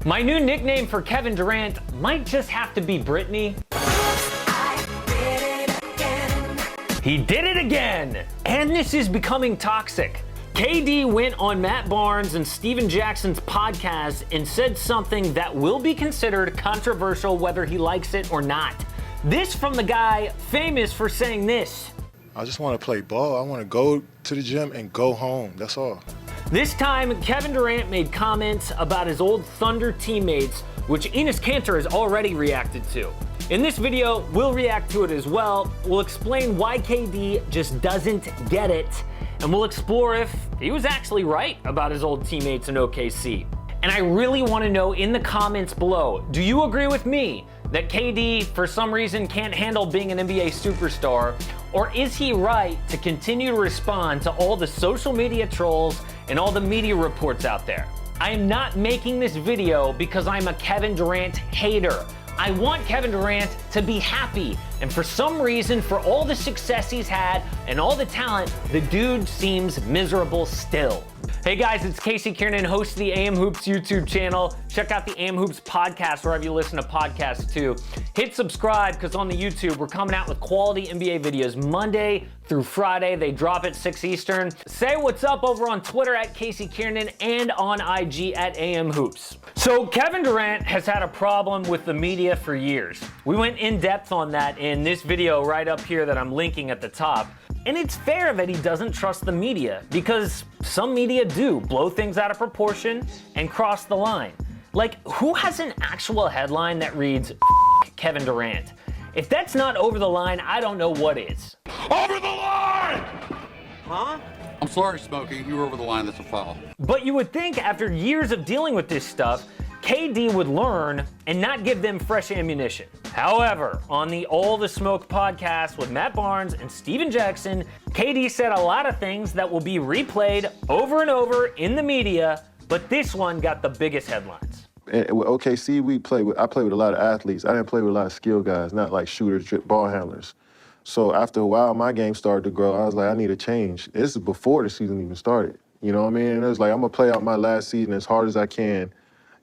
My new nickname for Kevin Durant might just have to be Brittany. He did it again! And this is becoming toxic. KD went on Matt Barnes and Steven Jackson's podcast and said something that will be considered controversial whether he likes it or not. This from the guy famous for saying this. I just want to play ball. I want to go to the gym and go home. That's all. This time, Kevin Durant made comments about his old Thunder teammates, which Enes Kanter has already reacted to. In this video, we'll react to it as well. We'll explain why KD just doesn't get it, and we'll explore if he was actually right about his old teammates in OKC. And I really want to know in the comments below, do you agree with me that KD, for some reason, can't handle being an NBA superstar? Or is he right to continue to respond to all the social media trolls and all the media reports out there? I am not making this video because I'm a Kevin Durant hater. I want Kevin Durant to be happy. And for some reason, for all the success he's had and all the talent, the dude seems miserable still. Hey guys, it's Casey Kiernan, host of the AM Hoops YouTube channel. Check out the AM Hoops podcast wherever you listen to podcasts too. Hit subscribe because on the YouTube, we're coming out with quality NBA videos Monday through Friday. They drop at 6 Eastern. Say what's up over on Twitter at Casey Kiernan and on IG at AM Hoops. So Kevin Durant has had a problem with the media for years. We went in depth on that in this video right up here that I'm linking at the top. And it's fair that he doesn't trust the media because some media do blow things out of proportion and cross the line. Like, who has an actual headline that reads, Kevin Durant? If that's not over the line, I don't know what is. Over the line! Huh? I'm sorry, Smokey. You were over the line. That's a foul. But you would think after years of dealing with this stuff, KD would learn and not give them fresh ammunition. However, on the All the Smoke podcast with Matt Barnes and Steven Jackson, KD said a lot of things that will be replayed over and over in the media, but this one got the biggest headlines. And with OKC, I play with a lot of athletes. I didn't play with a lot of skill guys, not like shooters, ball handlers. So after a while, my game started to grow. I was like, I need a change. This is before the season even started. You know what I mean? And it was like, I'm gonna play out my last season as hard as I can.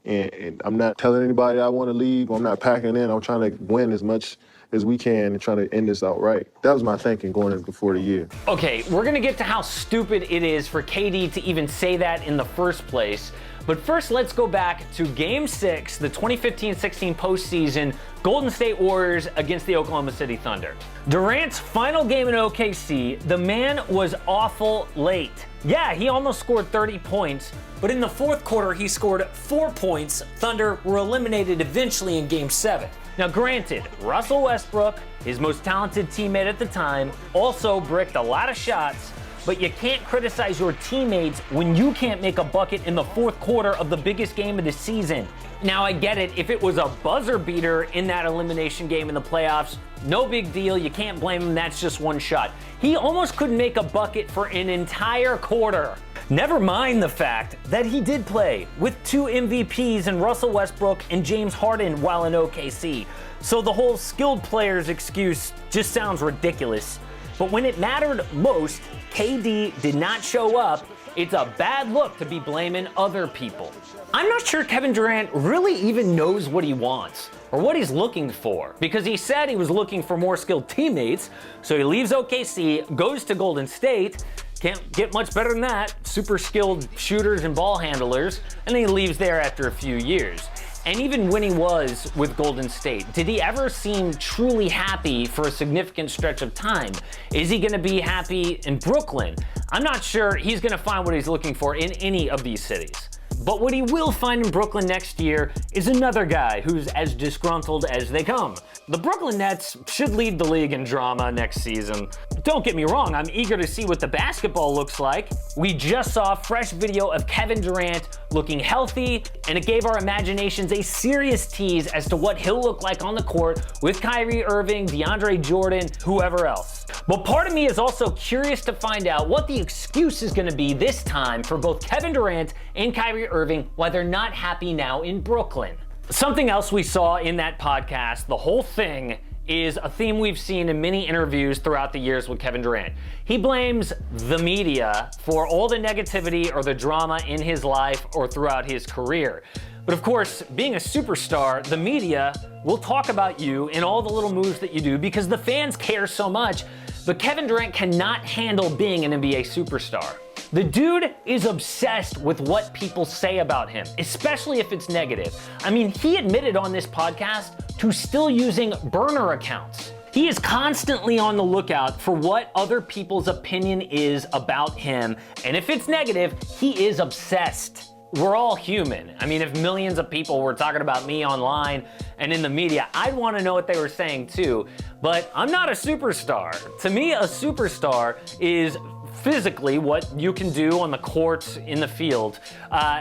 And I'm not telling anybody I want to leave. I'm not packing in. I'm trying to win as much as we can and trying to end this out right. That was my thinking going in before the year. Okay, we're gonna get to how stupid it is for KD to even say that in the first place. But first, let's go back to Game 6, the 2015-16 postseason, Golden State Warriors against the Oklahoma City Thunder. Durant's final game in OKC, the man was awful late. Yeah, he almost scored 30 points, but in the fourth quarter, he scored 4 points. Thunder were eliminated eventually in Game 7. Now granted, Russell Westbrook, his most talented teammate at the time, also bricked a lot of shots, but you can't criticize your teammates when you can't make a bucket in the fourth quarter of the biggest game of the season. Now I get it, if it was a buzzer beater in that elimination game in the playoffs, no big deal, you can't blame him, that's just one shot. He almost couldn't make a bucket for an entire quarter. Never mind the fact that he did play with 2 MVPs in Russell Westbrook and James Harden while in OKC. So the whole skilled players excuse just sounds ridiculous. But when it mattered most, KD did not show up. It's a bad look to be blaming other people. I'm not sure Kevin Durant really even knows what he wants or what he's looking for, because he said he was looking for more skilled teammates, so he leaves OKC, goes to Golden State, can't get much better than that, super skilled shooters and ball handlers, and then he leaves there after a few years. And even when he was with Golden State, did he ever seem truly happy for a significant stretch of time? Is he gonna be happy in Brooklyn? I'm not sure he's gonna find what he's looking for in any of these cities. But what he will find in Brooklyn next year is another guy who's as disgruntled as they come. The Brooklyn Nets should lead the league in drama next season. Don't get me wrong, I'm eager to see what the basketball looks like. We just saw a fresh video of Kevin Durant looking healthy, and it gave our imaginations a serious tease as to what he'll look like on the court with Kyrie Irving, DeAndre Jordan, whoever else. But part of me is also curious to find out what the excuse is going to be this time for both Kevin Durant and Kyrie Irving why they're not happy now in Brooklyn. Something else we saw in that podcast, the whole thing, is a theme we've seen in many interviews throughout the years with Kevin Durant. He blames the media for all the negativity or the drama in his life or throughout his career. But of course, being a superstar, the media will talk about you and all the little moves that you do because the fans care so much. But Kevin Durant cannot handle being an NBA superstar. The dude is obsessed with what people say about him, especially if it's negative. I mean, he admitted on this podcast to still using burner accounts. He is constantly on the lookout for what other people's opinion is about him, and if it's negative, he is obsessed. We're all human. I mean, if millions of people were talking about me online and in the media, I'd want to know what they were saying too. But I'm not a superstar. To me, a superstar is physically what you can do on the court, in the field.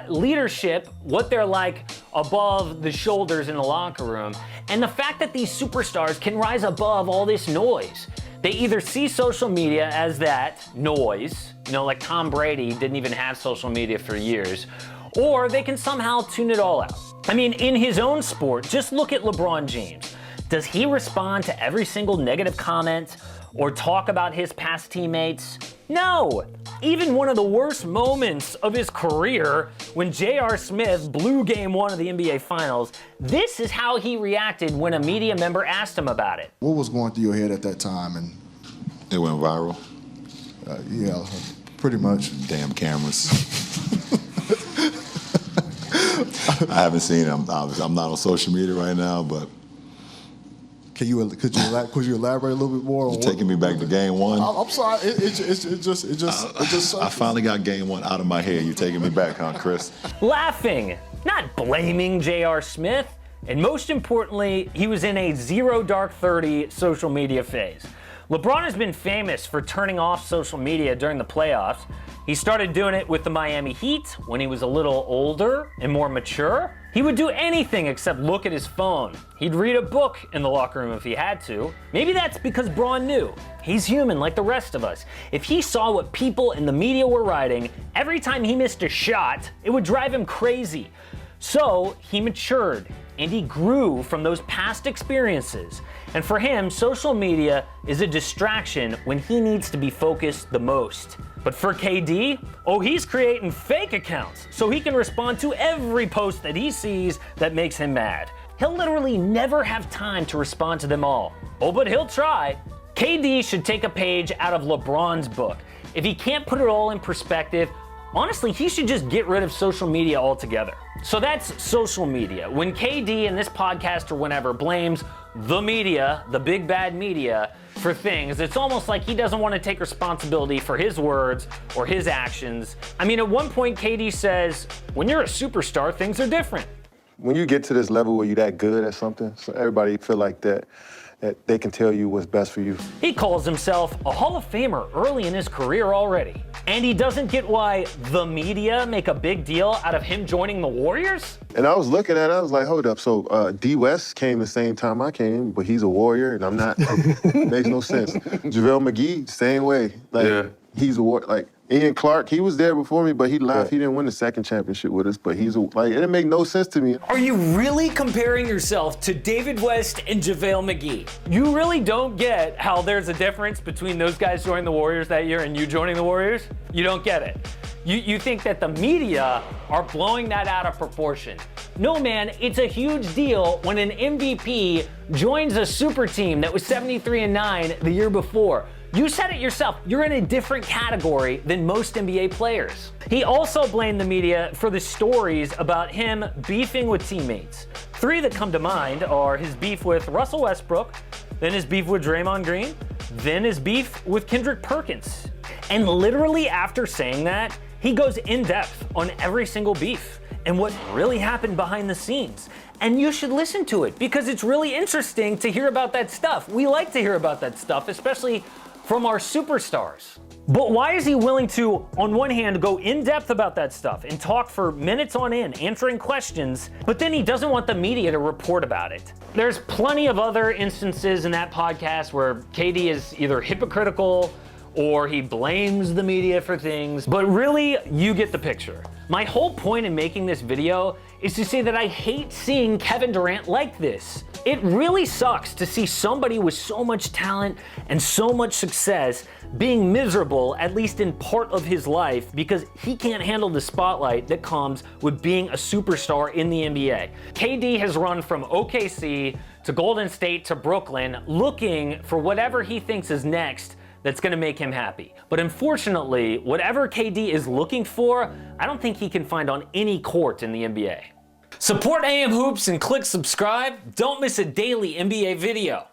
Leadership, what they're like above the shoulders in the locker room. And the fact that these superstars can rise above all this noise. They either see social media as that noise, you know, like Tom Brady didn't even have social media for years, or they can somehow tune it all out. I mean, in his own sport, just look at LeBron James. Does he respond to every single negative comment or talk about his past teammates? No. Even one of the worst moments of his career, when J.R. Smith blew Game 1 of the NBA Finals, this is how he reacted when a media member asked him about it. What was going through your head at that time? And it went viral. Yeah, pretty much. Damn cameras. I haven't seen it. I'm not on social media right now, but could you elaborate a little bit more? You're taking me back to Game 1. I'm sorry. It just. I finally got Game 1 out of my head. You're taking me back, huh, Chris? Laughing, not blaming J.R. Smith. And most importantly, he was in a zero dark 30 social media phase. LeBron has been famous for turning off social media during the playoffs. He started doing it with the Miami Heat when he was a little older and more mature. He would do anything except look at his phone. He'd read a book in the locker room if he had to. Maybe that's because Braun knew. He's human like the rest of us. If he saw what people in the media were writing, every time he missed a shot, it would drive him crazy. So he matured and he grew from those past experiences. And for him, social media is a distraction when he needs to be focused the most. But for KD, he's creating fake accounts so he can respond to every post that he sees that makes him mad. He'll literally never have time to respond to them all. But he'll try. KD should take a page out of LeBron's book. If he can't put it all in perspective, honestly, he should just get rid of social media altogether. So that's social media. When KD in this podcast or whenever blames the media, the big bad media, for things, it's almost like he doesn't want to take responsibility for his words or his actions. I mean, at one point, KD says, when you're a superstar, things are different. When you get to this level where you're that good at something, so everybody feel like that they can tell you what's best for you. He calls himself a Hall of Famer early in his career already. And he doesn't get why the media make a big deal out of him joining the Warriors? And I was looking at it, I was like, hold up, so D West came the same time I came, but he's a Warrior and I'm not. Makes no sense. JaVale McGee, same way. Like, he's a Warrior. Like, Ian Clark, he was there before me, but he left. He didn't win the second championship with us, but he's like, it didn't make no sense to me. Are you really comparing yourself to David West and JaVale McGee? You really don't get how there's a difference between those guys joining the Warriors that year and you joining the Warriors? You don't get it. You think that the media are blowing that out of proportion. No, man, it's a huge deal when an MVP joins a super team that was 73-9 the year before. You said it yourself, you're in a different category than most NBA players. He also blamed the media for the stories about him beefing with teammates. 3 that come to mind are his beef with Russell Westbrook, then his beef with Draymond Green, then his beef with Kendrick Perkins. And literally after saying that, he goes in depth on every single beef and what really happened behind the scenes. And you should listen to it because it's really interesting to hear about that stuff. We like to hear about that stuff, especially from our superstars. But why is he willing to, on one hand, go in depth about that stuff and talk for minutes on end, answering questions, but then he doesn't want the media to report about it? There's plenty of other instances in that podcast where KD is either hypocritical or he blames the media for things, but really, you get the picture. My whole point in making this video is to say that I hate seeing Kevin Durant like this. It really sucks to see somebody with so much talent and so much success being miserable, at least in part of his life, because he can't handle the spotlight that comes with being a superstar in the NBA. KD has run from OKC to Golden State to Brooklyn looking for whatever he thinks is next that's gonna make him happy. But unfortunately, whatever KD is looking for, I don't think he can find on any court in the NBA. Support AM Hoops and click subscribe. Don't miss a daily NBA video.